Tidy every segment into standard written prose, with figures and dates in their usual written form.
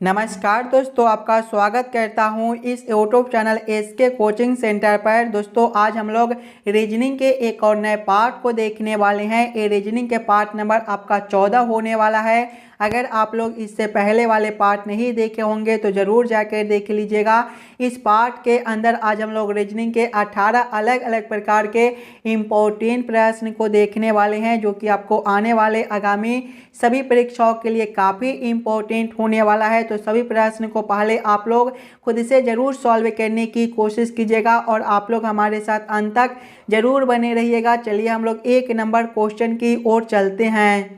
नमस्कार दोस्तों, आपका स्वागत करता हूं इस YouTube channel SK coaching centre पर। दोस्तों आज हम लोग रीजनिंग के एक और नए पार्ट को देखने वाले हैं। ये रीजनिंग के पार्ट नंबर आपका 14 होने वाला है। अगर आप लोग इससे पहले वाले पार्ट नहीं देखे होंगे तो ज़रूर जाकर देख लीजिएगा। इस पार्ट के अंदर आज हम लोग रीजनिंग के 18 अलग अलग प्रकार के इम्पोर्टेंट प्रश्न को देखने वाले हैं, जो कि आपको आने वाले आगामी सभी परीक्षाओं के लिए काफ़ी इम्पोर्टेंट होने वाला है। तो सभी प्रश्न को पहले आप लोग खुद से ज़रूर सॉल्व करने की कोशिश कीजिएगा और आप लोग हमारे साथ अंत तक ज़रूर बने रहिएगा। चलिए हम लोग एक नंबर क्वेश्चन की ओर चलते हैं।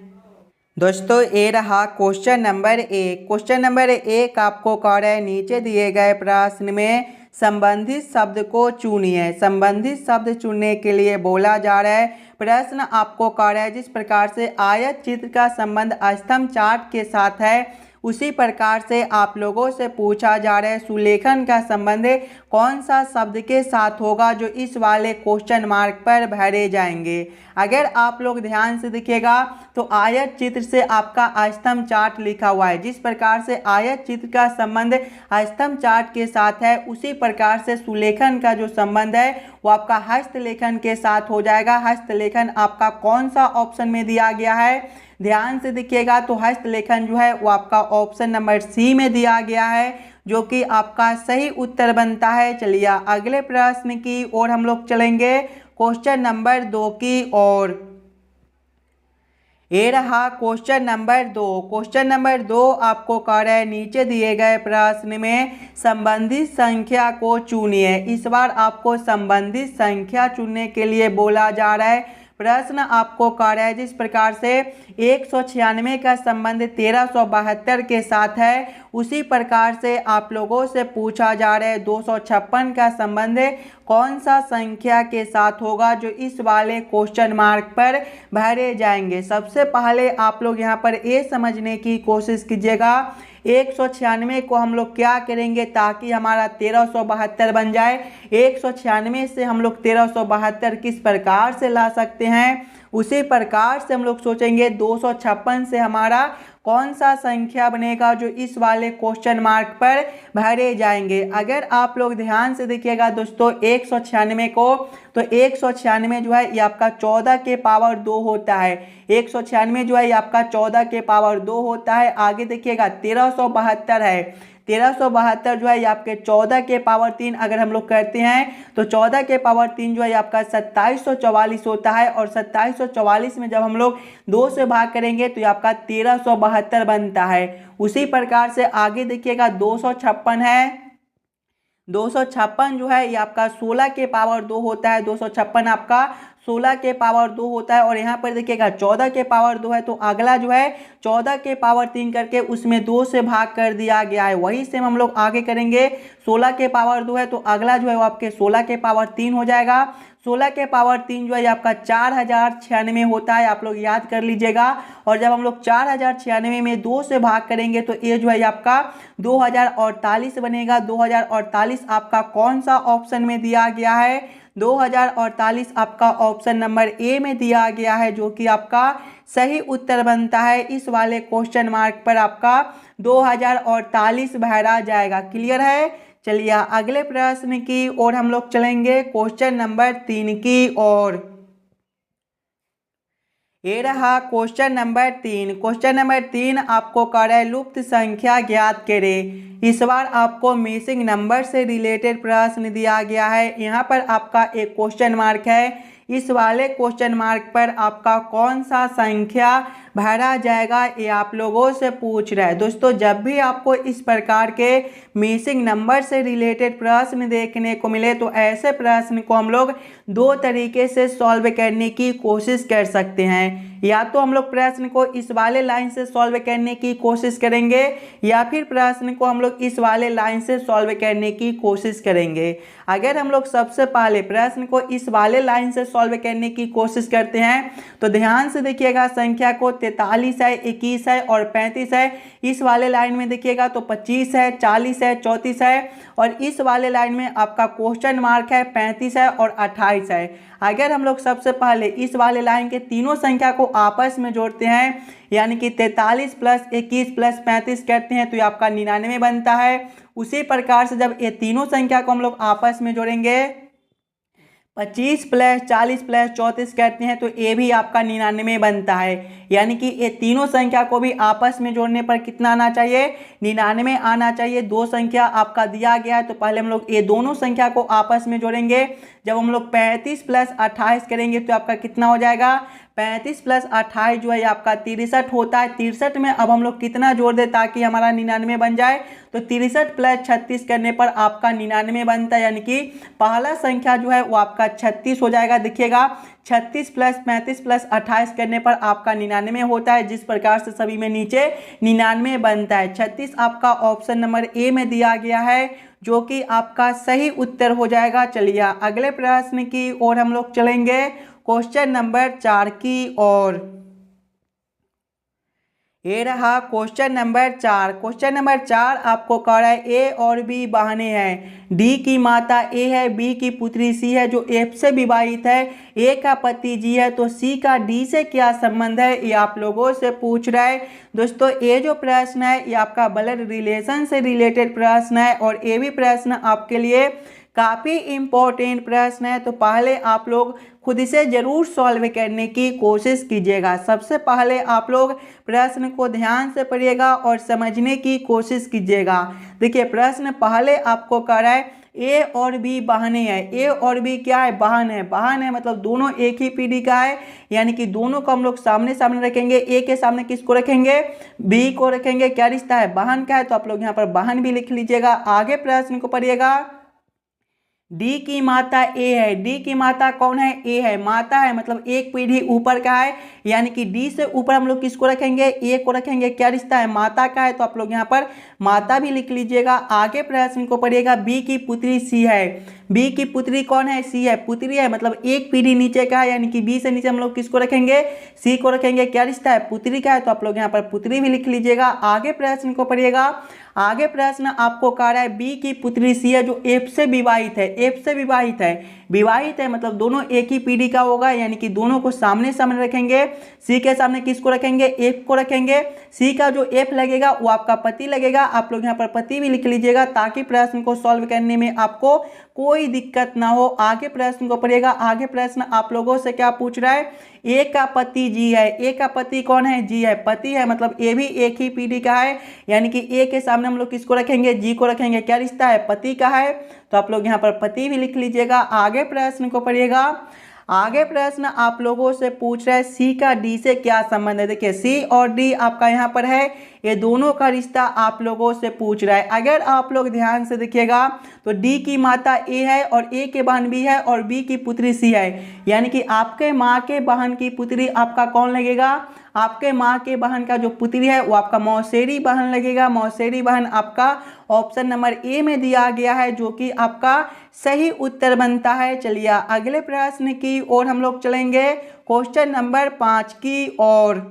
दोस्तों ये रहा क्वेश्चन नंबर 1। क्वेश्चन नंबर 1 आपको कह रहा है नीचे दिए गए प्रश्न में संबंधित शब्द को चुनिए। संबंधित शब्द चुनने के लिए बोला जा रहा है। प्रश्न आपको कह रहा है जिस प्रकार से आयत चित्र का संबंध स्तंभ चार्ट के साथ है, उसी प्रकार से आप लोगों से पूछा जा रहा है सुलेखन का संबंध कौन सा शब्द के साथ होगा जो इस वाले क्वेश्चन मार्क पर भरे जाएंगे। अगर आप लोग ध्यान से देखिएगा तो आयत चित्र से आपका स्तंभ चार्ट लिखा हुआ है। जिस प्रकार से आयत चित्र का संबंध स्तंभ चार्ट के साथ है, उसी प्रकार से सुलेखन का जो संबंध है वो आपका हस्तलेखन के साथ हो जाएगा। हस्तलेखन आपका कौन सा ऑप्शन में दिया गया है, ध्यान से देखिएगा तो हस्तलेखन जो है वो आपका ऑप्शन नंबर सी में दिया गया है, जो कि आपका सही उत्तर बनता है। चलिए अगले प्रश्न की ओर हम लोग चलेंगे, क्वेश्चन नंबर 2 की ओर। ये रहा क्वेश्चन नंबर 2। क्वेश्चन नंबर 2 आपको कह रहा है नीचे दिए गए प्रश्न में संबंधित संख्या को चुनिए। इस बार आपको संबंधित संख्या चुनने के लिए बोला जा रहा है। प्रश्न आपको कह रहा है जिस प्रकार से 196 का संबंध 1372 के साथ है, उसी प्रकार से आप लोगों से पूछा जा रहा है 256 का संबंध कौन सा संख्या के साथ होगा जो इस वाले क्वेश्चन मार्क पर भरे जाएंगे। सबसे पहले आप लोग यहाँ पर ये समझने की कोशिश कीजिएगा 196 को हम लोग क्या करेंगे ताकि हमारा 1372 बन जाए। 196 से हम लोग 1372 किस प्रकार से ला सकते हैं, उसी प्रकार से हम लोग सोचेंगे 256 से हमारा कौन सा संख्या बनेगा जो इस वाले क्वेश्चन मार्क पर भरे जाएंगे। अगर आप लोग ध्यान से देखिएगा दोस्तों 196 को, तो 196 जो है ये आपका 14 के पावर 2 होता है। 196 जो है ये आपका 14 के पावर 2 होता है। आगे देखिएगा 1372 है। 1372 जो है ये आपके 14 के पावर 3 अगर हम लोग करते हैं तो 14 के पावर 3 जो है आपका 2744 होता है। और 2744 में जब हम लोग 2 से भाग करेंगे तो ये आपका 1372 बनता है। उसी प्रकार से आगे देखिएगा 256 है। 256 जो है ये आपका 16 के पावर 2 होता है। 256 आपका 16 के पावर 2 होता है। और यहाँ पर देखिएगा 14 के पावर 2 है, तो अगला जो है 14 के पावर 3 करके उसमें 2 से भाग कर दिया गया है। वही सेम हम लोग आगे करेंगे। 16 के पावर 2 है तो अगला जो है वो आपके 16 के पावर 3 हो जाएगा। 16 के पावर 3 जो है आपका 4096 होता है, आप लोग याद कर लीजिएगा। और जब हम लोग 4096 में 2 से भाग करेंगे तो ये जो है आपका 2048 बनेगा। 2048 आपका कौन सा ऑप्शन में दिया गया है, 2048 आपका ऑप्शन नंबर ए में दिया गया है, जो कि आपका सही उत्तर बनता है। इस वाले क्वेश्चन मार्क पर आपका 2048 भरा जाएगा। क्लियर है। चलिए अगले प्रश्न की ओर हम लोग चलेंगे, क्वेश्चन नंबर 3 की ओर। ये रहा क्वेश्चन नंबर 3। क्वेश्चन नंबर 3 आपको कह रहा है लुप्त संख्या ज्ञात करें। इस बार आपको मिसिंग नंबर से रिलेटेड प्रश्न दिया गया है। यहाँ पर आपका एक क्वेश्चन मार्क है। इस वाले क्वेश्चन मार्क पर आपका कौन सा संख्या भरा जाएगा ये आप लोगों से पूछ रहा है। दोस्तों जब भी आपको इस प्रकार के मिसिंग नंबर से रिलेटेड प्रश्न देखने को मिले तो ऐसे प्रश्न को हम लोग 2 तरीके से सॉल्व करने की कोशिश कर सकते हैं। या तो हम लोग प्रश्न को इस वाले लाइन से सॉल्व करने की कोशिश करेंगे, या फिर प्रश्न को हम लोग इस वाले लाइन से सॉल्व करने की कोशिश करेंगे। अगर हम लोग सबसे पहले प्रश्न को इस वाले लाइन से सॉल्व करने की कोशिश करते हैं। तो ध्यान से देखिएगा, संख्या को 43 है, 21 है और 35 है। इस वाले लाइन में देखिएगा तो 25 है, 40 है, 34 है और इस वाले लाइन में आपका क्वेश्चन मार्क है, 35 है और 28 है। अगर हम लोग सबसे पहले इस वाले लाइन के तीनों संख्या को आपस में जोड़ते हैं, यानी कि 43 प्लस 21 प्लस 35 करते हैं तो ये आपका 99 बनता है। उसी प्रकार से जब ये तीनों संख्या को हम लोग आपस में जोड़ेंगे, 25 प्लस 40 प्लस 34 करते हैं तो ये भी आपका 99 बनता है। यानी कि ये तीनों संख्या को भी आपस में जोड़ने पर कितना आना चाहिए, 99 आना चाहिए। दो संख्या आपका दिया गया है तो पहले हम लोग ये दोनों संख्या को आपस में जोड़ेंगे। जब हम लोग 35 प्लस 28 करेंगे तो आपका कितना हो जाएगा, 35 प्लस 28 जो है आपका 63 होता है। 63 में अब हम लोग कितना जोड़ दे ताकि हमारा 99 बन जाए, तो 63 प्लस 36 करने पर आपका 99 बनता है। यानी कि पहला संख्या जो है वो आपका 36 हो जाएगा। देखिएगा 36 प्लस 35 प्लस 28 करने पर आपका 99 होता है। जिस प्रकार से सभी में नीचे 99 बनता है। 36 आपका ऑप्शन नंबर ए में दिया गया है, जो कि आपका सही उत्तर हो जाएगा। चलिए अगले प्रश्न की ओर हम लोग चलेंगे, क्वेश्चन नंबर 4 की ओर। ये रहा क्वेश्चन नंबर 4। क्वेश्चन नंबर 4 आपको कह रहा है ए और बी बहनें हैं। डी की माता ए है, बी की पुत्री सी है जो एफ से विवाहित है। ए का पति जी है, तो सी का डी से क्या संबंध है, ये आप लोगों से पूछ रहा है। दोस्तों ये जो प्रश्न है ये आपका ब्लड रिलेशन से रिलेटेड प्रश्न है और ये भी प्रश्न आपके लिए काफ़ी इम्पोर्टेंट प्रश्न है। तो पहले आप लोग खुद से ज़रूर सॉल्व करने की कोशिश कीजिएगा। सबसे पहले आप लोग प्रश्न को ध्यान से पढ़िएगा और समझने की कोशिश कीजिएगा। देखिए प्रश्न पहले आपको कह रहा है ए और बी बहनें हैं। ए और बी क्या है, बहन है। बहन है मतलब दोनों एक ही पीढ़ी का है, यानी कि दोनों को हम लोग सामने सामने रखेंगे। ए के सामने किसको रखेंगे, बी को रखेंगे। क्या रिश्ता है, बहन का है, तो आप लोग यहाँ पर बहन भी लिख लीजिएगा। आगे प्रश्न को पढ़िएगा, डी की माता ए है। डी की माता कौन है, ए है। माता है मतलब एक पीढ़ी ऊपर का है, यानी कि डी से ऊपर हम लोग किसको रखेंगे, ए को रखेंगे। क्या रिश्ता है, माता का है, तो आप लोग यहाँ पर माता भी लिख लीजिएगा। आगे प्रश्न को पढ़िएगा, बी की पुत्री सी है। बी की पुत्री कौन है, सी है। पुत्री है मतलब एक पीढ़ी नीचे का है, यानी कि बी से नीचे हम लोग किसको रखेंगे, सी को रखेंगे। क्या रिश्ता है, पुत्री का है, तो आप लोग यहाँ पर पुत्री भी लिख लीजिएगा। आगे प्रश्न को पढ़िएगा। आगे प्रश्न आपको कह रहा है बी की पुत्री सी है जो एफ से विवाहित है। एफ से विवाहित है, विवाहित है मतलब दोनों एक ही पीढ़ी का होगा, यानी कि दोनों को सामने सामने रखेंगे। सी के सामने किसको रखेंगे, एफ को रखेंगे। सी का जो एफ लगेगा वो आपका पति लगेगा। आप लोग यहाँ पर पति भी लिख लीजिएगा ताकि प्रश्न को सॉल्व करने में आपको कोई दिक्कत ना हो। आगे प्रश्न को पढ़िएगा। आगे प्रश्न आप लोगों से क्या पूछ रहा है, ए का पति जी है। ए का पति कौन है, जी है। पति है मतलब ए भी एक ही पीढ़ी का है, यानी कि ए के सामने हम लोग किसको रखेंगे, जी को रखेंगे। क्या रिश्ता है, पति का है, तो आप लोग यहाँ पर पति भी लिख लीजिएगा। आगे प्रश्न को पढ़िएगा। आगे प्रश्न आप लोगों से पूछ रहा है सी का डी से क्या संबंध है। देखिए सी और डी आपका यहाँ पर है, ये दोनों का रिश्ता आप लोगों से पूछ रहा है। अगर आप लोग ध्यान से देखिएगा तो डी की माता ए है और ए के बहन बी है और बी की पुत्री सी है, यानी कि आपके माँ के बहन की पुत्री आपका कौन लगेगा, आपके माँ के बहन का जो पुत्री है वो आपका मौसेरी बहन लगेगा। मौसेरी बहन आपका ऑप्शन नंबर ए में दिया गया है, जो कि आपका सही उत्तर बनता है। चलिए अगले प्रश्न की ओर हम लोग चलेंगे, क्वेश्चन नंबर 5 की ओर।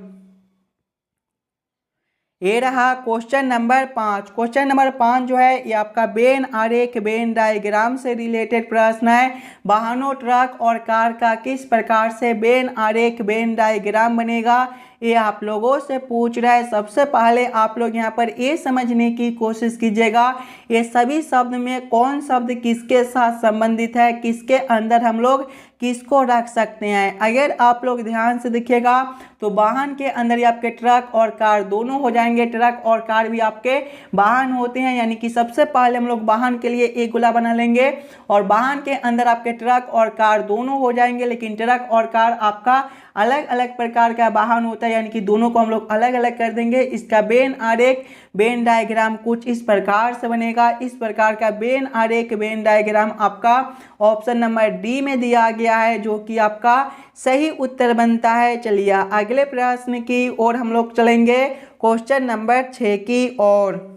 ये रहा क्वेश्चन नंबर 5। क्वेश्चन नंबर 5 जो है ये आपका वेन आरेख, वेन डायग्राम से रिलेटेड प्रश्न है। वाहनों, ट्रक और कार का किस प्रकार से वेन आरेख, वेन डायग्राम बनेगा, ये आप लोगों से पूछ रहा है। सबसे पहले आप लोग यहाँ पर ये समझने की कोशिश कीजिएगा ये सभी शब्द में कौन शब्द किसके साथ संबंधित है, किसके अंदर हम लोग किसको रख सकते हैं। अगर आप लोग ध्यान से देखिएगा तो वाहन के अंदर ही आपके ट्रक और कार दोनों हो जाएंगे। ट्रक और कार भी आपके वाहन होते हैं, यानी कि सबसे पहले हम लोग वाहन के लिए एक गोला बना लेंगे और वाहन के अंदर आपके ट्रक और कार दोनों हो जाएंगे। लेकिन ट्रक और कार आपका अलग अलग प्रकार का वाहन होता है, यानी कि दोनों को हम लोग अलग अलग कर देंगे। इसका वेन आरेख, वेन डायग्राम कुछ इस प्रकार से बनेगा। इस प्रकार का वेन आरेख, वेन डायग्राम आपका ऑप्शन नंबर डी में दिया गया है, जो कि आपका सही उत्तर बनता है। चलिए अगले प्रश्न की ओर हम लोग चलेंगे, क्वेश्चन नंबर 6 की ओर।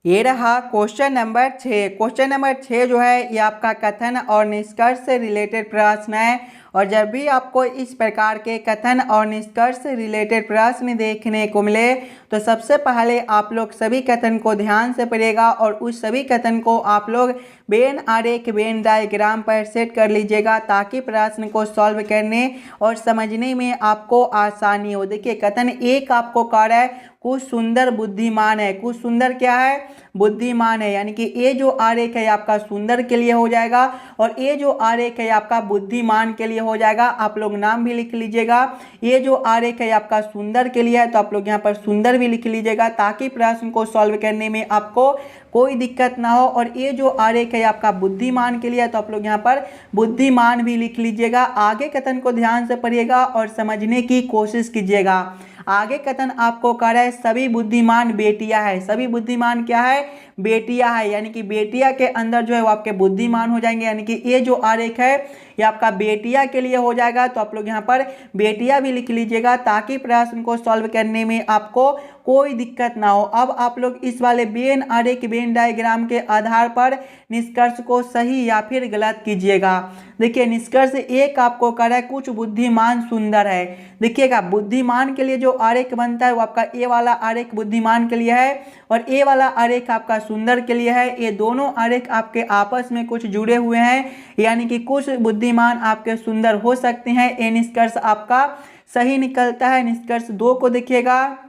ये रहा क्वेश्चन नंबर 6। क्वेश्चन नंबर 6 जो है ये आपका कथन और निष्कर्ष से रिलेटेड प्रश्न है। और जब भी आपको इस प्रकार के कथन और निष्कर्ष से रिलेटेड प्रश्न देखने को मिले तो सबसे पहले आप लोग सभी कथन को ध्यान से पढ़िएगा और उस सभी कथन को आप लोग वेन आरेख वेन डायग्राम पर सेट कर लीजिएगा ताकि प्रश्न को सॉल्व करने और समझने में आपको आसानी हो। देखिए कथन एक आपको कह रहा है कुछ सुंदर बुद्धिमान है। कुछ सुंदर क्या है? बुद्धिमान है, यानी कि ये जो आरेख है आपका सुंदर के लिए हो जाएगा और ये जो आरेख है आपका बुद्धिमान के लिए हो जाएगा। आप लोग नाम भी लिख लीजिएगा। ये जो आरेख है आपका सुंदर के लिए है तो आप लोग यहाँ पर सुंदर भी लिख लीजिएगा ताकि प्रश्न को सॉल्व करने में आपको कोई दिक्कत ना हो। और ये जो आरेख है आपका बुद्धिमान के लिए है तो आप लोग यहाँ पर बुद्धिमान भी लिख लीजिएगा। आगे कथन को ध्यान से पढ़िएगा और समझने की कोशिश कीजिएगा। आगे कथन आपको कह रहा है सभी बुद्धिमान बेटियां है। सभी बुद्धिमान क्या है? बेटियां है, यानी कि बेटिया के अंदर जो है वो आपके बुद्धिमान हो जाएंगे, यानी कि ये जो आरेख है ये आपका बेटिया के लिए हो जाएगा। तो आप लोग यहाँ पर बेटिया भी लिख लीजिएगा ताकि प्रश्न को सॉल्व करने में आपको कोई दिक्कत ना हो। अब आप लोग इस वाले वेन आरेख वेन डायग्राम के आधार पर निष्कर्ष को सही या फिर गलत कीजिएगा। देखिए निष्कर्ष एक आपको कह रहा है कुछ बुद्धिमान सुंदर है। देखिएगा बुद्धिमान के लिए जो आरेख बनता है वो आपका ए वाला आरेख बुद्धिमान के लिए है और ए वाला आरेख आपका सुंदर के लिए है। ये दोनों आरेख आपके आपस में कुछ जुड़े हुए हैं, यानी कि कुछ बुद्धिमान आपके सुंदर हो सकते हैं। ये निष्कर्ष आपका सही निकलता है। निष्कर्ष 2 को देखिएगा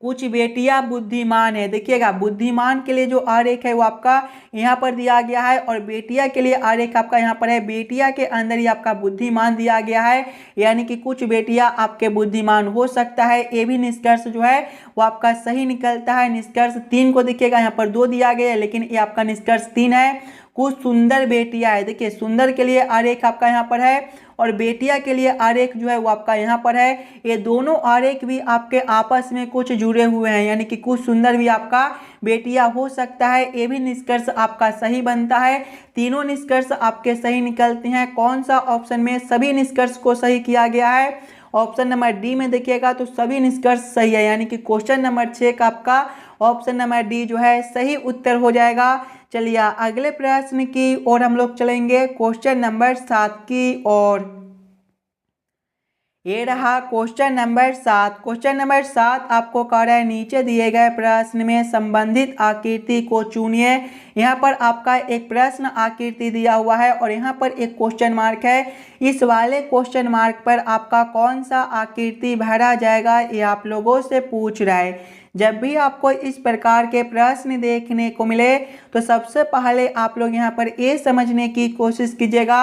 कुछ बेटियां बुद्धिमान है। देखिएगा बुद्धिमान के लिए जो आरेख है वो आपका यहाँ पर दिया गया है और बेटिया के लिए आरेख आपका यहाँ पर है। बेटिया के अंदर ही आपका बुद्धिमान दिया गया है, यानी कि कुछ बेटियां आपके बुद्धिमान हो सकता है। ये भी निष्कर्ष जो है वो आपका सही निकलता है। निष्कर्ष 3 को देखिएगा यहाँ पर 2 दिया गया है लेकिन ये आपका निष्कर्ष 3 है। कुछ सुंदर बेटियां है। देखिए सुंदर के लिए आरेख आपका यहाँ पर है और बेटिया के लिए आरेख जो है वो आपका यहाँ पर है। ये दोनों आरेख भी आपके आपस में कुछ जुड़े हुए हैं, यानी कि कुछ सुंदर भी आपका बेटिया हो सकता है। ये भी निष्कर्ष आपका सही बनता है। तीनों निष्कर्ष आपके सही निकलते हैं। कौन सा ऑप्शन में सभी निष्कर्ष को सही किया गया है? ऑप्शन नंबर डी में देखिएगा तो सभी निष्कर्ष सही है, यानी कि क्वेश्चन नंबर 6 का आपका ऑप्शन नंबर डी जो है सही उत्तर हो जाएगा। चलिए अगले प्रश्न की ओर हम लोग चलेंगे, क्वेश्चन नंबर 7 की ओर। ये रहा क्वेश्चन नंबर 7। क्वेश्चन नंबर 7 आपको कह रहा है नीचे दिए गए प्रश्न में संबंधित आकृति को चुनिए। यहाँ पर आपका एक प्रश्न आकृति दिया हुआ है और यहाँ पर एक क्वेश्चन मार्क है। इस वाले क्वेश्चन मार्क पर आपका कौन सा आकृति भरा जाएगा ये आप लोगों से पूछ रहा है। जब भी आपको इस प्रकार के प्रश्न देखने को मिले तो सबसे पहले आप लोग यहाँ पर ये समझने की कोशिश कीजिएगा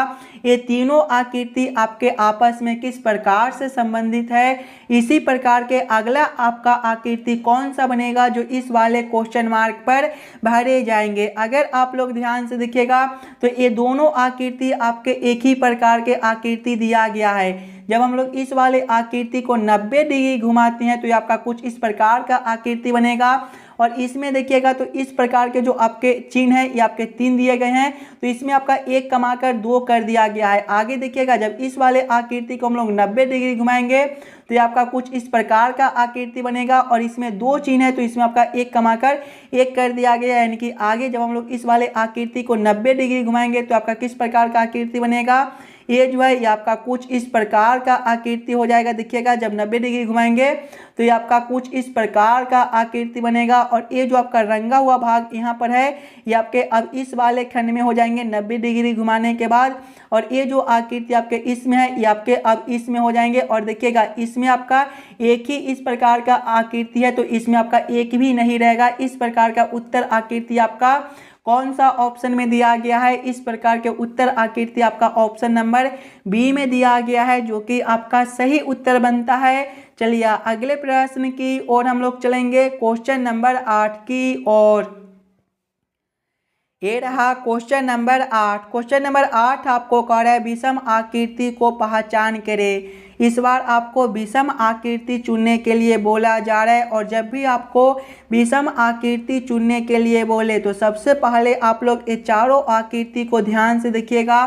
ये तीनों आकृति आपके आपस में किस प्रकार से संबंधित है। इसी प्रकार के अगला आपका आकृति कौन सा बनेगा जो इस वाले क्वेश्चन मार्क पर भरे जाएंगे। अगर आप लोग ध्यान से देखिएगा तो ये दोनों आकृति आपके एक ही प्रकार के आकृति दिया गया है। जब हम लोग इस वाले आकृति को 90 डिग्री घुमाते हैं तो ये आपका कुछ इस प्रकार का आकृति बनेगा और इसमें देखिएगा तो इस प्रकार के जो आपके चिन्ह है ये आपके 3 दिए गए हैं तो इसमें आपका 1 कमाकर 2 कर दिया गया है। आगे देखिएगा जब इस वाले आकृति को हम लोग 90 डिग्री घुमाएंगे तो ये आपका कुछ इस प्रकार का आकृति बनेगा और इसमें 2 चिन्ह है तो इसमें आपका 1 कमाकर 1 कर दिया गया है। यानी कि आगे जब हम लोग इस वाले आकृति को 90 डिग्री घुमाएंगे तो आपका किस प्रकार का आकृति बनेगा। ये जो है ये आपका कुछ इस प्रकार का आकृति हो जाएगा। देखिएगा जब 90 डिग्री घुमाएंगे तो ये आपका कुछ इस प्रकार का आकृति बनेगा और ये जो आपका रंगा हुआ भाग यहाँ पर है ये आपके अब इस वाले खंड में हो जाएंगे 90 डिग्री घुमाने के बाद और ये जो आकृति आपके इसमें है ये आपके अब इसमें हो जाएंगे। और देखिएगा इसमें आपका एक ही इस प्रकार का आकृति है तो इसमें आपका एक भी नहीं रहेगा। इस प्रकार का उत्तर आकृति आपका कौन सा ऑप्शन में दिया गया है। इस प्रकार के उत्तर आकृति आपका ऑप्शन नंबर बी में दिया गया है जो कि आपका सही उत्तर बनता है। चलिए अगले प्रश्न की ओर हम लोग चलेंगे, क्वेश्चन नंबर 8 की ओर। ये रहा क्वेश्चन नंबर 8। क्वेश्चन नंबर 8 आपको कह रहा है विषम आकृति को पहचान करें। इस बार आपको विषम आकृति चुनने के लिए बोला जा रहा है और जब भी आपको विषम आकृति चुनने के लिए बोले तो सबसे पहले आप लोग ये चारों आकृति को ध्यान से देखिएगा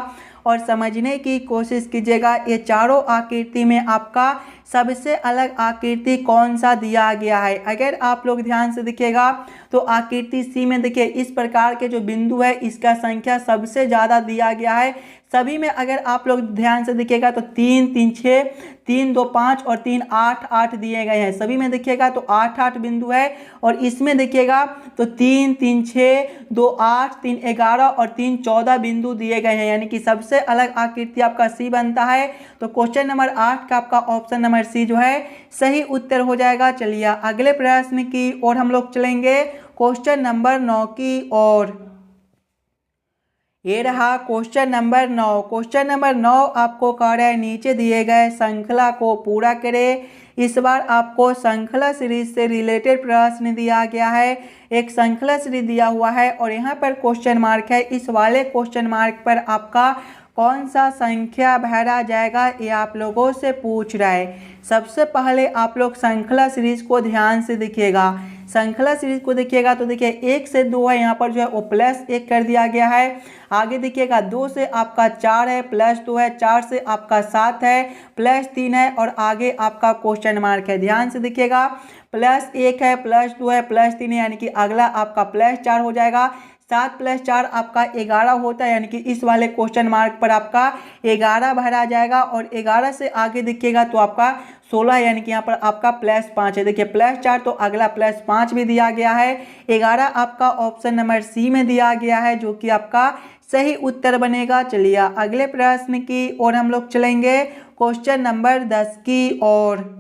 और समझने की कोशिश कीजिएगा। ये चारों आकृति में आपका सबसे अलग आकृति कौन सा दिया गया है। अगर आप लोग ध्यान से देखिएगा तो आकृति सी में देखिए इस प्रकार के जो बिंदु है इसका संख्या सबसे ज़्यादा दिया गया है। सभी में अगर आप लोग ध्यान से देखिएगा तो 3 3 6, 3 2 5 और 3 8 8 दिए गए हैं। सभी में देखिएगा तो 8 8 बिंदु है और इसमें देखिएगा तो 3 3 6, 2 8, 3 11 और 3 14 बिंदु दिए गए हैं, यानी कि सबसे अलग आकृति आपका सी बनता है। तो क्वेश्चन नंबर 8 का आपका ऑप्शन नंबर सी जो है सही उत्तर हो जाएगा। चलिए अगले प्रश्न की ओर हम लोग चलेंगे, क्वेश्चन नंबर 9 की ओर। ये रहा क्वेश्चन नंबर 9। क्वेश्चन नंबर 9 आपको कह रहा है नीचे दिए गए श्रृंखला को पूरा करें। इस बार आपको श्रृंखला सीरीज से रिलेटेड प्रश्न दिया गया है। एक श्रृंखला सीरीज दिया हुआ है और यहाँ पर क्वेश्चन मार्क है। इस वाले क्वेश्चन मार्क पर आपका कौन सा संख्या भरा जाएगा ये आप लोगों से पूछ रहा है। सबसे पहले आप लोग श्रृंखला सीरीज को ध्यान से देखिएगा। श्रृंखला सीरीज को देखिएगा तो देखिए 1 से 2 है, यहाँ पर जो है वो +1 कर दिया गया है। आगे देखिएगा 2 से आपका 4 है, +2 है, 4 से आपका 7 है, +3 है और आगे आपका क्वेश्चन मार्क है। ध्यान से देखिएगा +1 है, +2 है, +3 है, यानी कि अगला आपका +4 हो जाएगा। 7 + 4 आपका 11 होता है, यानी कि इस वाले क्वेश्चन मार्क पर आपका 11 भरा जाएगा। और 11 से आगे देखिएगा तो आपका 16 है, यानी कि यहाँ पर आपका +5 है। देखिए +4 तो अगला +5 भी दिया गया है। 11 आपका ऑप्शन नंबर सी में दिया गया है जो कि आपका सही उत्तर बनेगा। चलिए अगले प्रश्न की ओर हम लोग चलेंगे, क्वेश्चन नंबर 10 की ओर।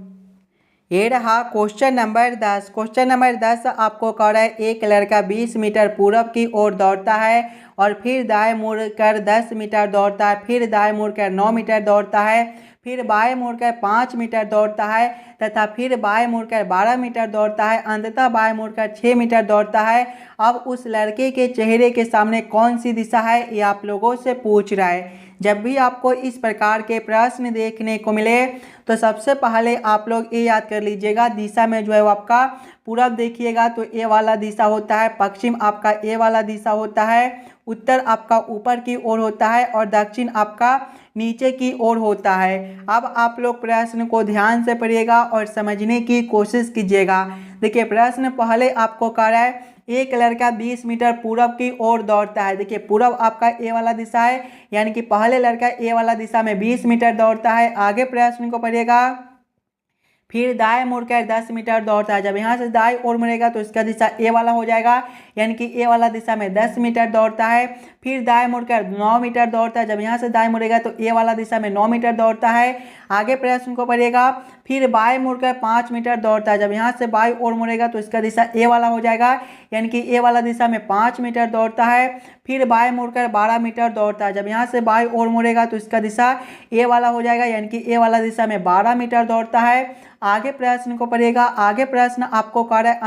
ये रहा क्वेश्चन नंबर 10। क्वेश्चन नंबर 10 आपको कह रहा है एक लड़का 20 मीटर पूरब की ओर दौड़ता है और फिर दाएं मुड़कर 10 मीटर दौड़ता है, फिर दाएं मुड़कर 9 मीटर दौड़ता है, फिर बाएं मुड़कर 5 मीटर दौड़ता है तथा फिर बाएं मुड़कर 12 मीटर दौड़ता है, अंततः बाएं मुड़कर 6 मीटर दौड़ता है। अब उस लड़के के चेहरे के सामने कौन सी दिशा है ये आप लोगों से पूछ रहा है। जब भी आपको इस प्रकार के प्रश्न देखने को मिले तो सबसे पहले आप लोग ये याद कर लीजिएगा, दिशा में जो है वो आपका पूरब देखिएगा तो ए वाला दिशा होता है, पश्चिम आपका ए वाला दिशा होता है, उत्तर आपका ऊपर की ओर होता है और दक्षिण आपका नीचे की ओर होता है। अब आप लोग प्रश्न को ध्यान से पढ़िएगा और समझने की कोशिश कीजिएगा। देखिए प्रश्न पहले आपको कह रहा है एक लड़का 20 मीटर पूरब की ओर दौड़ता है। देखिए पूरब आपका ए वाला दिशा है, यानी कि पहले लड़का ए वाला दिशा में 20 मीटर दौड़ता है। आगे प्रश्न को पढ़िएगा, फिर दाएं मुड़कर 10 मीटर दौड़ता है। जब यहाँ से दाएं ओर मुड़ेगा तो इसका दिशा ए वाला हो जाएगा, यानी कि ए वाला दिशा में 10 मीटर दौड़ता है। फिर दाएं मुड़कर 9 मीटर दौड़ता है। जब यहाँ से दाएं मुड़ेगा तो ए वाला दिशा में 9 मीटर दौड़ता है। आगे प्रश्न को पढ़िएगा, फिर बाएं मुड़कर 5 मीटर दौड़ता है। जब यहाँ से बाएं ओर मुड़ेगा तो इसका दिशा ए वाला हो जाएगा, यानी कि ए वाला दिशा में 5 मीटर दौड़ता है। फिर बाएं मुड़कर 12 मीटर दौड़ता है। जब यहाँ से बाएं ओर मुड़ेगा तो इसका दिशा ए वाला हो जाएगा, यानी कि ए वाला दिशा में 12 मीटर दौड़ता है। आगे प्रश्न को पढ़िएगा, आगे प्रश्न आपको कह रहा है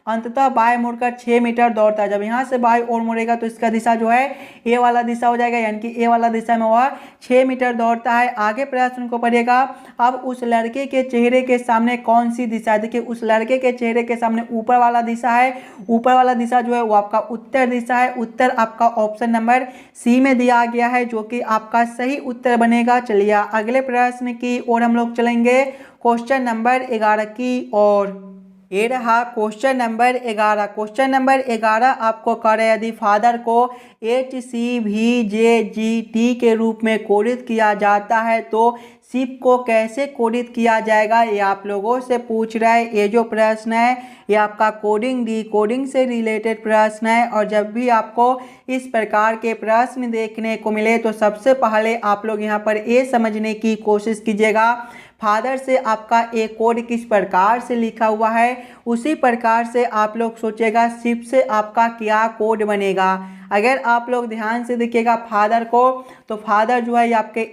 अंततः बाएं मुड़कर 6 मीटर दौड़ता है। जब यहाँ से बाएं ओर मुड़ेगा तो इसका दिशा जो है ए वाला दिशा हो जाएगा, यानी कि ए वाला दिशा में वह 6 मीटर दौड़ता है। आगे प्रश्न को पढ़िएगा, अब उस लड़के के चेहरे के सामने कौन सी दिशा है। देखिए उस लड़के के चेहरे के सामने ऊपर वाला दिशा है, ऊपर वाला दिशा जो है वो आपका उत्तर दिशा है। उत्तर आपका ऑप्शन नंबर सी में दिया गया है जो कि आपका सही उत्तर बनेगा। चलिए अगले प्रश्न की ओर हम लोग चलेंगे, क्वेश्चन नंबर 11 की ओर। ये रहा क्वेश्चन नंबर 11। क्वेश्चन नंबर 11 आपको कह रहे यदि फादर को HCVJGT के रूप में कोडित किया जाता है तो शिप को कैसे कोडित किया जाएगा ये आप लोगों से पूछ रहा है। ये जो प्रश्न है ये आपका कोडिंग डिकोडिंग से रिलेटेड प्रश्न है। और जब भी आपको इस प्रकार के प्रश्न देखने को मिले तो सबसे पहले आप लोग यहाँ पर ये समझने की कोशिश कीजिएगा फादर से आपका एक कोड किस प्रकार से लिखा हुआ है, उसी प्रकार से आप लोग सोचेगा शिप से आपका क्या कोड बनेगा। अगर आप लोग ध्यान से देखिएगा फादर को तो फादर जो है ये आपके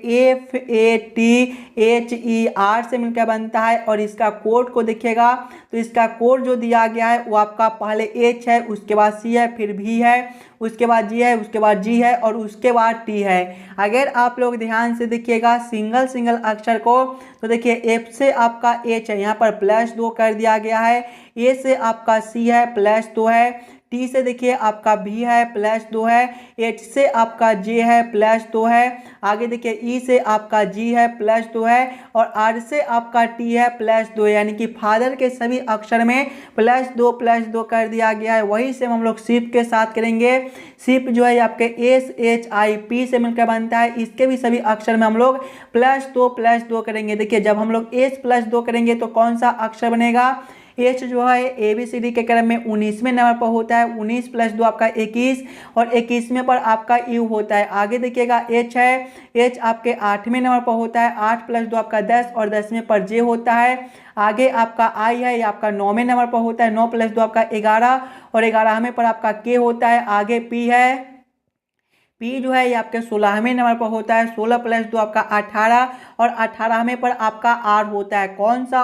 FATHER से मिलकर बनता है। और इसका कोड को देखिएगा तो इसका कोड जो दिया गया है वो आपका पहले H है, उसके बाद C है, फिर V है, उसके बाद G है, उसके बाद G है और उसके बाद T है। अगर आप लोग ध्यान से देखिएगा सिंगल अक्षर को तो देखिए F से आपका H है, यहाँ पर +2 कर दिया गया है। A से आपका C है +2 है, टी से देखिए आपका भी है +2 है, एच से आपका जे है +2 है, आगे देखिए ई से आपका जी है +2 है और आर से आपका टी है +2, यानी कि फादर के सभी अक्षर में +2 कर दिया गया है। वही से हम लोग सिप के साथ करेंगे। सिप जो है आपके एस एच आई पी से मिलकर बनता है, इसके भी सभी अक्षर में हम लोग +2 करेंगे। देखिए जब हम लोग एस +2 करेंगे तो कौन सा अक्षर बनेगा, एच जो है ए बी सी डी के क्रम में 19वें नंबर पर होता है, 19 + 2 आपका 21 और 21वें पर आपका यू होता है। आगे देखिएगा एच है, एच आपके 8वें नंबर पर होता है, 8 + 2 आपका 10 और 10वें पर जे होता है। आगे आपका आई है, ये आपका 9वें नंबर पर होता है, 9 + 2 आपका 11 और 11वें पर आपका के होता है। आगे पी है, पी जो है ये आपके 16वें नंबर पर होता है, 16 + 2 आपका 18 और 18वें पर आपका आर होता है। कौन सा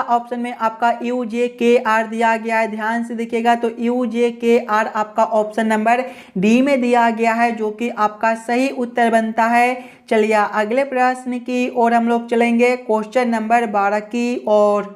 ऑप्शन में आपका यू जे के आर दिया गया है, ध्यान से देखिएगा। तो यू जे के आर आपका ऑप्शन नंबर डी में दिया गया है, जो कि आपका सही उत्तर बनता है। चलिए अगले प्रश्न की ओर हम लोग चलेंगे, क्वेश्चन नंबर 12 की ओर।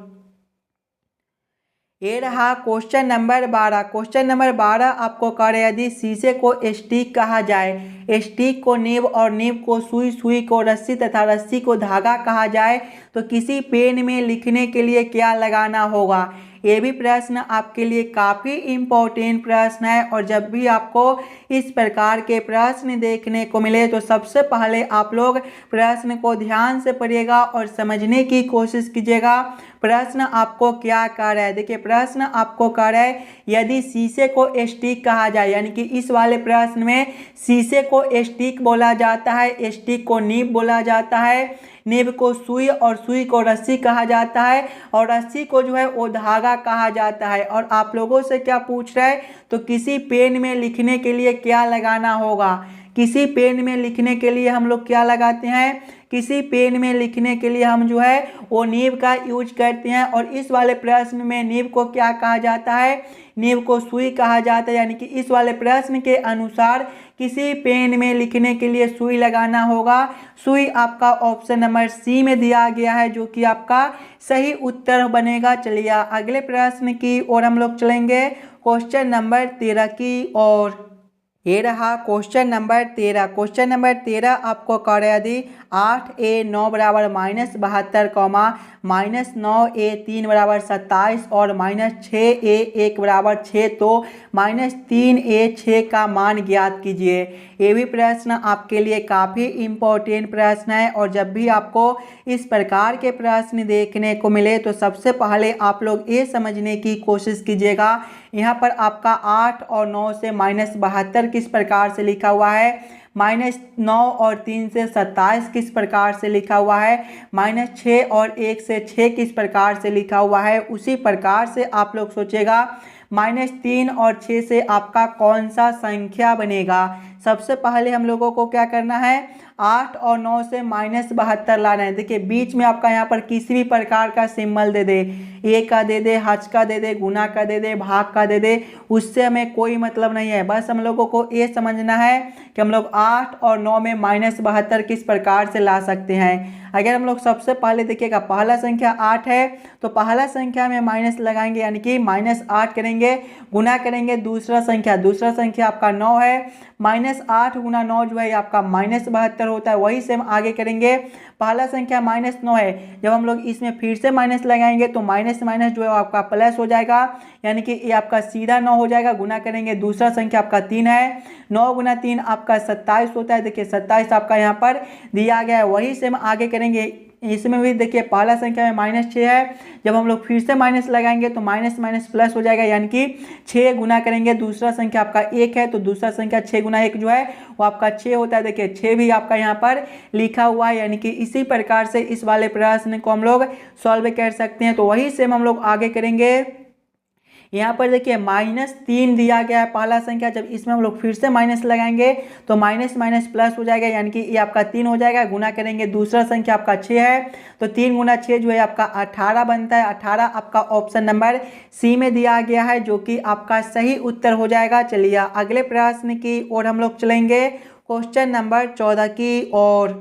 ये रहा क्वेश्चन नंबर 12। क्वेश्चन नंबर 12 आपको कह रहे यदि शीशे को स्टिक कहा जाए, स्टिक को नीब और नीब को सुई, सुई को रस्सी तथा रस्सी को धागा कहा जाए तो किसी पेन में लिखने के लिए क्या लगाना होगा। ये भी प्रश्न आपके लिए काफ़ी इम्पोर्टेंट प्रश्न है और जब भी आपको इस प्रकार के प्रश्न देखने को मिले तो सबसे पहले आप लोग प्रश्न को ध्यान से पढ़िएगा और समझने की कोशिश कीजिएगा प्रश्न आपको क्या कह रहा है। देखिए प्रश्न आपको कह रहा है यदि शीशे को स्टिक कहा जाए, यानी कि इस वाले प्रश्न में शीशे को स्टिक बोला जाता है, स्टिक को नीब बोला जाता है, नीब को सुई और सुई को रस्सी कहा जाता है और रस्सी को जो है वो धागा कहा जाता है। और आप लोगों से क्या पूछ रहा है, तो किसी पेन में लिखने के लिए क्या लगाना होगा। किसी पेन में लिखने के लिए हम लोग क्या लगाते हैं, किसी पेन में लिखने के लिए हम जो है वो नीब का यूज करते हैं। और इस वाले प्रश्न में नीब को क्या कहा जाता है, नीब को सुई कहा जाता है, यानी कि इस वाले प्रश्न के अनुसार किसी पेन में लिखने के लिए सुई लगाना होगा। सुई आपका ऑप्शन नंबर सी में दिया गया है, जो कि आपका सही उत्तर बनेगा। चलिए अगले प्रश्न की ओर हम लोग चलेंगे, क्वेश्चन नंबर 13 की ओर। ये रहा क्वेश्चन नंबर 13। क्वेश्चन नंबर 13 आपको कह रहे यदि 8a9 = -72, -9a3 = 27 और -6a1 = 6 तो -3a6 का मान ज्ञात कीजिए। ये भी प्रश्न आपके लिए काफ़ी इम्पोर्टेंट प्रश्न है और जब भी आपको इस प्रकार के प्रश्न देखने को मिले तो सबसे पहले आप लोग ये समझने की कोशिश कीजिएगा यहाँ पर आपका 8 और 9 से -72 किस प्रकार से लिखा हुआ है, -9 और 3 से 27 किस प्रकार से लिखा हुआ है, -6 और 1 से 6 किस प्रकार से लिखा हुआ है। उसी प्रकार से आप लोग सोचेगा -3 और 6 से आपका कौन सा संख्या बनेगा। सबसे पहले हम लोगों को क्या करना है, 8 और 9 से -72 लाना है। देखिए बीच में आपका यहाँ पर किसी भी प्रकार का सिंबल दे दे, ए का दे दे, हज का दे दे, गुना का दे दे, भाग का दे दे, उससे हमें कोई मतलब नहीं है। बस हम लोगों को ये समझना है कि हम लोग 8 और 9 में -72 किस प्रकार से ला सकते हैं। अगर हम लोग सबसे पहले देखिएगा पहला संख्या 8 है तो पहला संख्या में माइनस लगाएंगे, यानी कि -8 करेंगे, गुना करेंगे दूसरा संख्या आपका 9 है, -8 × 9 जो है आपका -72 होता है। वही से हम आगे करेंगे, पहला संख्या -9 है, जब हम लोग इसमें फिर से माइनस लगाएंगे तो माइनस माइनस जो है आपका प्लस हो जाएगा, यानी कि ये आपका सीधा 9 हो जाएगा। गुना करेंगे दूसरा संख्या आपका 3 है, 9 × 3 आपका 27 होता है। देखिए 27 आपका यहाँ पर दिया गया है। वही से हम आगे करेंगे, इसमें भी देखिए पहला संख्या में -6 है, जब हम लोग फिर से माइनस लगाएंगे तो माइनस माइनस प्लस हो जाएगा, यानी कि 6 गुना करेंगे दूसरा संख्या आपका 1 है तो दूसरा संख्या 6 × 1 जो है वो आपका 6 होता है। देखिए 6 भी आपका यहाँ पर लिखा हुआ है, यानी कि इसी प्रकार से इस वाले प्रश्न को हम लोग सॉल्व कर सकते हैं। तो वही से हम लोग आगे करेंगे। यहाँ पर देखिए -3 दिया गया है पहला संख्या, जब इसमें हम लोग फिर से माइनस लगाएंगे तो माइनस माइनस प्लस हो जाएगा, यानी कि ये आपका 3 हो जाएगा। गुना करेंगे दूसरा संख्या आपका 6 है तो 3 × 6 जो है आपका 18 बनता है। 18 आपका ऑप्शन नंबर सी में दिया गया है, जो कि आपका सही उत्तर हो जाएगा। चलिए अगले प्रश्न की ओर हम लोग चलेंगे, क्वेश्चन नंबर 14 की ओर।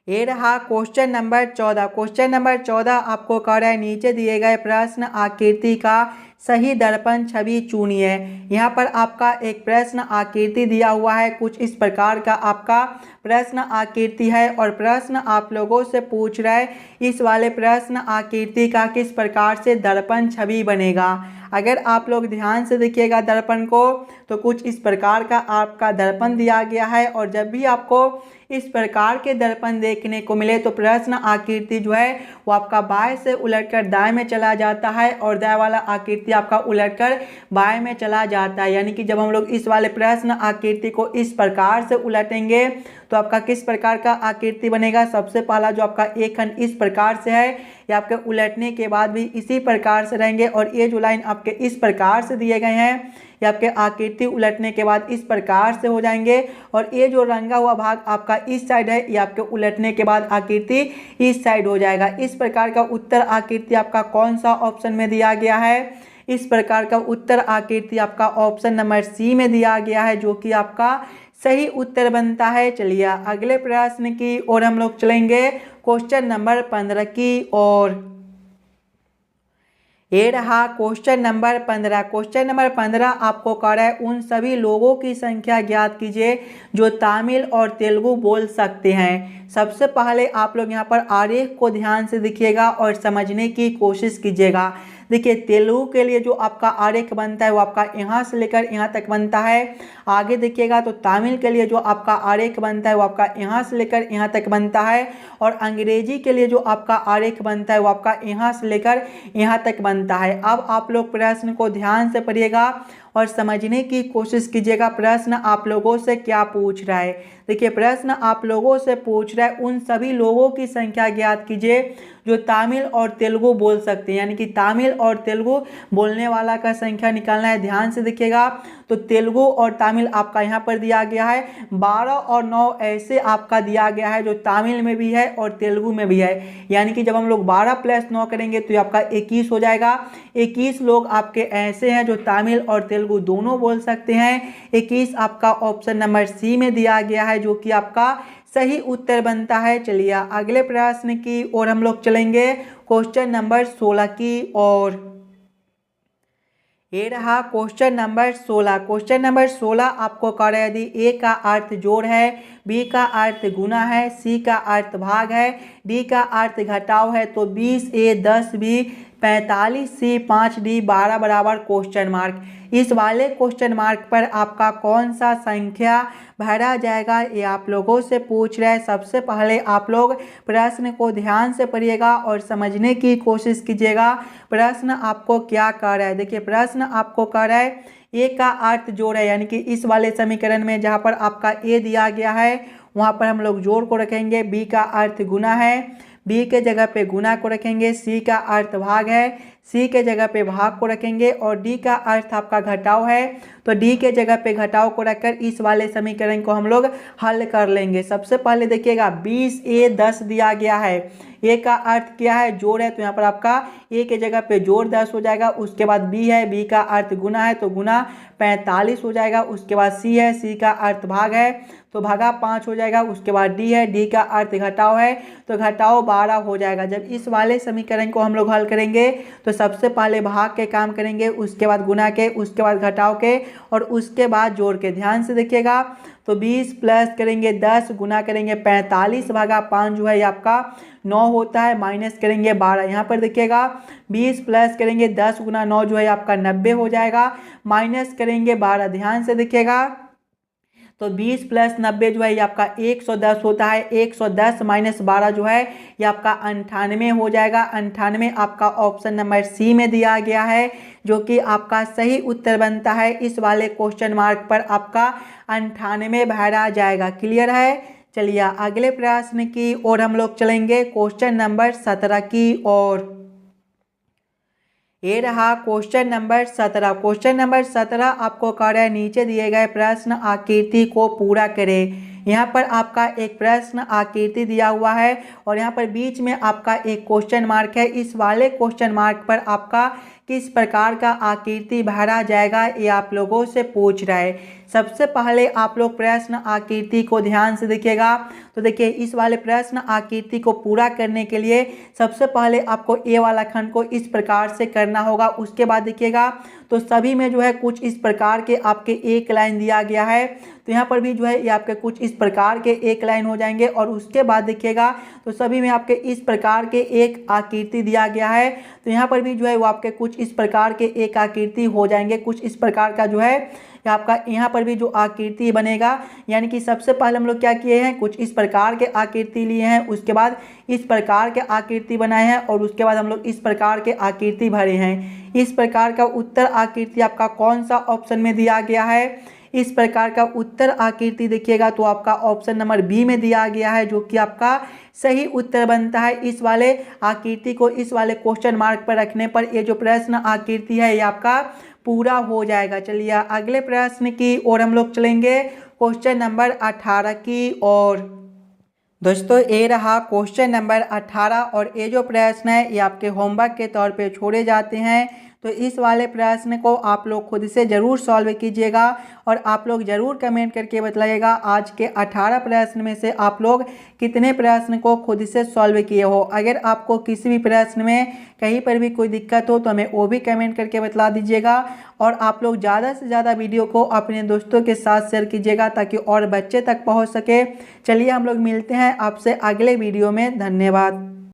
ये रहा क्वेश्चन नंबर 14। क्वेश्चन नंबर 14 आपको कह रहा है नीचे दिए गए प्रश्न आकृति का सही दर्पण छवि चुनिए। यहाँ पर आपका एक प्रश्न आकृति दिया हुआ है, कुछ इस प्रकार का आपका प्रश्न आकृति है और प्रश्न आप लोगों से पूछ रहा है इस वाले प्रश्न आकृति का किस प्रकार से दर्पण छवि बनेगा। अगर आप लोग ध्यान से देखिएगा दर्पण को तो कुछ इस प्रकार का आपका दर्पण दिया गया है और जब भी आपको इस प्रकार के दर्पण देखने को मिले तो प्रश्न आकृति जो है वो आपका बाएं से उलटकर दाएं में चला जाता है और दाएं वाला आकृति आपका उलटकर बाएं में चला जाता है। यानी कि जब हम लोग इस वाले प्रश्न आकृति को इस प्रकार से उलटेंगे तो आपका किस प्रकार का आकृति बनेगा। सबसे पहला जो आपका एक खंड इस प्रकार से है, ये आपके उलटने के बाद भी इसी प्रकार से रहेंगे और ये जो लाइन आपके इस प्रकार से दिए गए हैं ये आपके आकृति उलटने के बाद इस प्रकार से हो जाएंगे और ये जो रंगा हुआ भाग आपका इस साइड है ये आपके उलटने के बाद आकृति इस साइड हो जाएगा। इस प्रकार का उत्तर आकृति आपका कौन सा ऑप्शन में दिया गया है। इस प्रकार का उत्तर आकृति आपका ऑप्शन नंबर सी में दिया गया है, जो कि आपका सही उत्तर बनता है। चलिए अगले प्रश्न की ओर हम लोग चलेंगे, क्वेश्चन नंबर 15 की ओर। ये रहा क्वेश्चन नंबर 15। क्वेश्चन नंबर 15 आपको कह रहा है उन सभी लोगों की संख्या ज्ञात कीजिए जो तमिल और तेलुगु बोल सकते हैं। सबसे पहले आप लोग यहाँ पर आरेख को ध्यान से देखिएगा और समझने की कोशिश कीजिएगा। देखिए तेलुगु के लिए जो आपका आरेख बनता है वो आपका यहाँ से लेकर यहाँ तक बनता है। आगे देखिएगा तो तमिल के लिए जो आपका आरेख बनता है वो आपका यहाँ से लेकर यहाँ तक बनता है और अंग्रेजी के लिए जो आपका आरेख बनता है वो आपका यहाँ से लेकर यहाँ तक बनता है। अब आप लोग प्रश्न को ध्यान से पढ़िएगा और समझने की कोशिश कीजिएगा प्रश्न आप लोगों से क्या पूछ रहा है। देखिए प्रश्न आप लोगों से पूछ रहा है उन सभी लोगों की संख्या ज्ञात कीजिए जो तमिल और तेलुगु बोल सकते हैं। यानी कि तमिल और तेलुगु बोलने वाला का संख्या निकालना है। ध्यान से देखिएगा तो तेलुगु और तमिल आपका यहाँ पर दिया गया है 12 और 9 ऐसे आपका दिया गया है जो तमिल में भी है और तेलुगु में भी है। यानी कि जब हम लोग 12 + 9 करेंगे तो आपका 21 हो जाएगा। 21 लोग आपके ऐसे हैं जो तमिल और तेलुगु दोनों बोल सकते हैं। 21 आपका ऑप्शन नंबर सी में दिया गया है, जो कि आपका सही उत्तर बनता है। चलिए अगले प्रश्न की ओर हम लोग चलेंगे, क्वेश्चन नंबर 16 की ओर। ये रहा क्वेश्चन नंबर 16। क्वेश्चन नंबर 16 आपको कह रहा है यदि ए का अर्थ जोड़ है, बी का अर्थ गुना है, सी का अर्थ भाग है, डी का अर्थ घटाव है तो 20A 10B 45C 5D 12 बराबर क्वेश्चन मार्क। इस वाले क्वेश्चन मार्क पर आपका कौन सा संख्या भरा जाएगा ये आप लोगों से पूछ रहा है। सबसे पहले आप लोग प्रश्न को ध्यान से पढ़िएगा और समझने की कोशिश कीजिएगा प्रश्न आपको क्या कह रहा है। देखिए प्रश्न आपको कह रहा है ए का अर्थ जोड़ है, यानी कि इस वाले समीकरण में जहाँ पर आपका ए दिया गया है वहाँ पर हम लोग जोड़ को रखेंगे। बी का अर्थ गुना है, बी के जगह पे गुना को रखेंगे। सी का अर्थ भाग है, सी के जगह पे भाग को रखेंगे और डी का अर्थ आपका घटाव है तो डी के जगह पे घटाव को रखकर इस वाले समीकरण को हम लोग हल कर लेंगे। सबसे पहले देखिएगा 20A 10 दिया गया है, ए का अर्थ क्या है जोड़ है तो यहाँ पर आपका ए के जगह पे जोड़ 10 हो जाएगा। उसके बाद बी है, बी का अर्थ गुना है तो गुना 45 हो जाएगा। उसके बाद सी है, सी का अर्थ भाग है तो भागा 5 हो जाएगा। उसके बाद डी है, डी का अर्थ घटाव है तो घटाव 12 हो जाएगा। जब इस वाले समीकरण को हम लोग हल करेंगे तो सबसे पहले भाग के काम करेंगे, उसके बाद गुना के, उसके बाद घटाव के और उसके बाद जोड़ के। ध्यान से देखिएगा तो 20 प्लस करेंगे 10 गुना करेंगे 45 भागा 5 जो है ये आपका 9 होता है, माइनस करेंगे 12। यहाँ पर देखिएगा 20 प्लस करेंगे 10 गुना 9 जो है आपका 90 हो जाएगा, माइनस करेंगे 12। ध्यान से देखिएगा तो 20 + 90 जो है ये आपका 110 होता है। 110 - 12 जो है ये आपका 98 हो जाएगा। 98 आपका ऑप्शन नंबर सी में दिया गया है, जो कि आपका सही उत्तर बनता है। इस वाले क्वेश्चन मार्क पर आपका 98 भरा जाएगा। क्लियर है। चलिए अगले प्रश्न की ओर हम लोग चलेंगे, क्वेश्चन नंबर 17 की ओर। ये रहा क्वेश्चन नंबर 17। क्वेश्चन नंबर 17 आपको कह रहा है नीचे दिए गए प्रश्न आकृति को पूरा करें। यहाँ पर आपका एक प्रश्न आकृति दिया हुआ है और यहाँ पर बीच में आपका एक क्वेश्चन मार्क है। इस वाले क्वेश्चन मार्क पर आपका किस प्रकार का आकृति भरा जाएगा, ये आप लोगों से पूछ रहा है। सबसे पहले आप लोग प्रश्न आकृति को ध्यान से देखिएगा। तो देखिए, इस वाले प्रश्न आकृति को पूरा करने के लिए सबसे पहले आपको ए वाला खंड को इस प्रकार से करना होगा। उसके बाद देखिएगा तो सभी में जो है कुछ इस प्रकार के आपके एक लाइन दिया गया है, तो यहाँ पर भी जो है ये आपके कुछ इस प्रकार के एक लाइन हो जाएंगे। और उसके बाद देखिएगा तो सभी में आपके इस प्रकार के एक आकृति दिया गया है, तो यहाँ पर भी जो है वो आपके कुछ इस प्रकार के एक आकृति हो जाएंगे। कुछ इस प्रकार का जो है आपका यहाँ पर भी जो आकृति बनेगा, यानी कि सबसे पहले हम लोग क्या किए हैं, कुछ इस प्रकार के आकृति लिए हैं, उसके बाद इस प्रकार के आकृति बनाए हैं, और उसके बाद हम लोग इस प्रकार के आकृति भरे हैं। इस प्रकार का उत्तर आकृति आपका कौन सा ऑप्शन में दिया गया है? इस प्रकार का उत्तर आकृति देखिएगा तो आपका ऑप्शन नंबर बी में दिया गया है, जो कि आपका सही उत्तर बनता है। इस वाले आकृति को इस वाले क्वेश्चन मार्क पर रखने पर ये जो प्रश्न आकृति है ये आपका पूरा हो जाएगा। चलिए अगले प्रश्न की ओर हम लोग चलेंगे, क्वेश्चन नंबर 18 की ओर। दोस्तों ये रहा क्वेश्चन नंबर 18, और ये जो प्रश्न है ये आपके होमवर्क के तौर पे छोड़े जाते हैं। तो इस वाले प्रश्न को आप लोग खुद से ज़रूर सॉल्व कीजिएगा, और आप लोग ज़रूर कमेंट करके बताइएगा आज के 18 प्रश्न में से आप लोग कितने प्रश्न को खुद से सॉल्व किए हो। अगर आपको किसी भी प्रश्न में कहीं पर भी कोई दिक्कत हो तो हमें वो भी कमेंट करके बता दीजिएगा। और आप लोग ज़्यादा से ज़्यादा वीडियो को अपने दोस्तों के साथ शेयर कीजिएगा ताकि और बच्चे तक पहुँच सके। चलिए हम लोग मिलते हैं आपसे अगले वीडियो में। धन्यवाद।